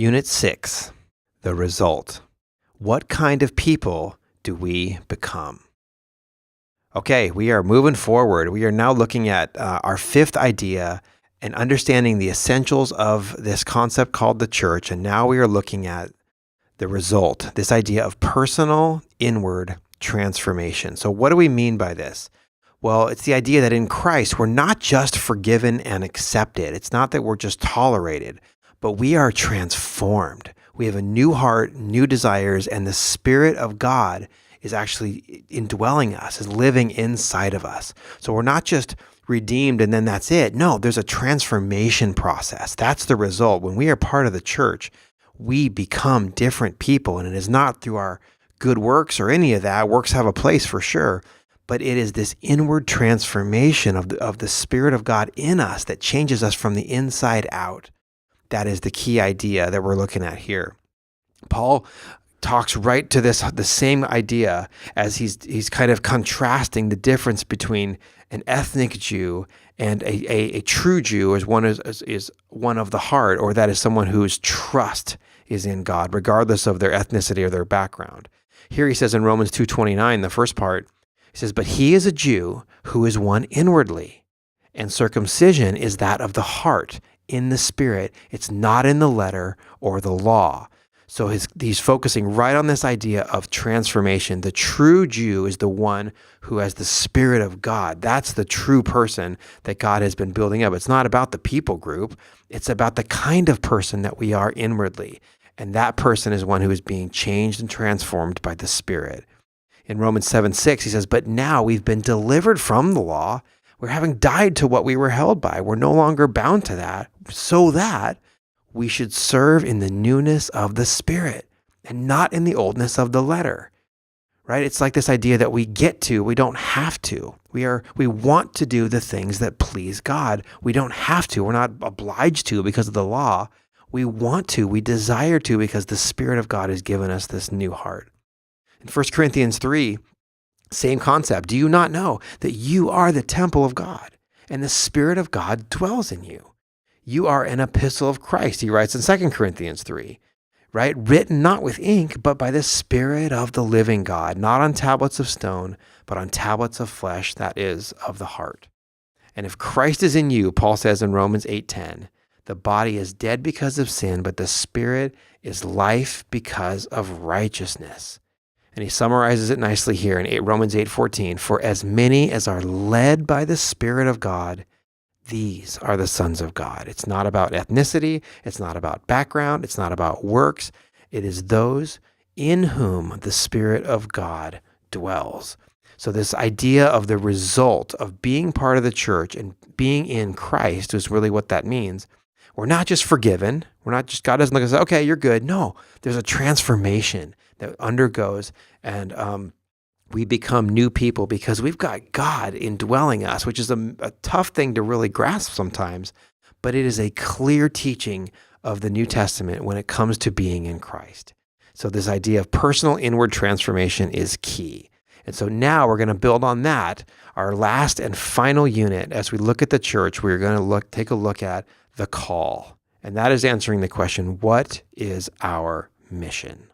Unit 6, the result. What kind of people do we become? Okay, we are moving forward. We are now looking at our fifth idea and understanding the essentials of this concept called the church. And now we are looking at the result, this idea of personal inward transformation. So what do we mean by this? Well, it's the idea that in Christ, we're not just forgiven and accepted. It's not that we're just tolerated, but we are transformed. We have a new heart, new desires, and the Spirit of God is actually indwelling us, is living inside of us. So we're not just redeemed and then that's it. No, there's a transformation process. That's the result. When we are part of the church, we become different people, and it is not through our good works or any of that. Works have a place for sure, but it is this inward transformation of the Spirit of God in us that changes us from the inside out. That is the key idea that we're looking at here. Paul talks right to the same idea as he's kind of contrasting the difference between an ethnic Jew and a true Jew is one of the heart, or that is someone whose trust is in God, regardless of their ethnicity or their background. Here he says in Romans 2:29, the first part, he says, "But he is a Jew who is one inwardly, and circumcision is that of the heart, in the Spirit. It's not in the letter or the law." So he's focusing right on this idea of transformation. The true Jew is the one who has the Spirit of God. That's the true person that God has been building up. It's not about the people group. It's about the kind of person that we are inwardly. And that person is one who is being changed and transformed by the Spirit. In Romans 7:6, he says, "But now we've been delivered from the law. We're having died to what we were held by. We're no longer bound to that, so that we should serve in the newness of the Spirit and not in the oldness of the letter." Right? It's like this idea that we don't have to. We want to do the things that please God. We don't have to. We're not obliged to because of the law. We want to. We desire to because the Spirit of God has given us this new heart. In 1 Corinthians 3, same concept. "Do you not know that you are the temple of God and the Spirit of God dwells in you? You are an epistle of Christ," he writes in 2 Corinthians 3, right? "Written not with ink, but by the Spirit of the living God, not on tablets of stone, but on tablets of flesh, that is, of the heart." And if Christ is in you, Paul says in Romans 8:10, "The body is dead because of sin, but the Spirit is life because of righteousness." And he summarizes it nicely here in Romans 8:14, "For as many as are led by the Spirit of God, these are the sons of God." It's not about ethnicity. It's not about background. It's not about works. It is those in whom the Spirit of God dwells. So this idea of the result of being part of the church and being in Christ is really what that means. We're not just forgiven. We're not just, God doesn't look and say, "Okay, you're good." No, there's a transformation that undergoes, and we become new people because we've got God indwelling us, which is a tough thing to really grasp sometimes, but it is a clear teaching of the New Testament when it comes to being in Christ. So this idea of personal inward transformation is key. And so now we're going to build on that, our last and final unit. As we look at the church, we're going to take a look at the call. And that is answering the question, what is our mission?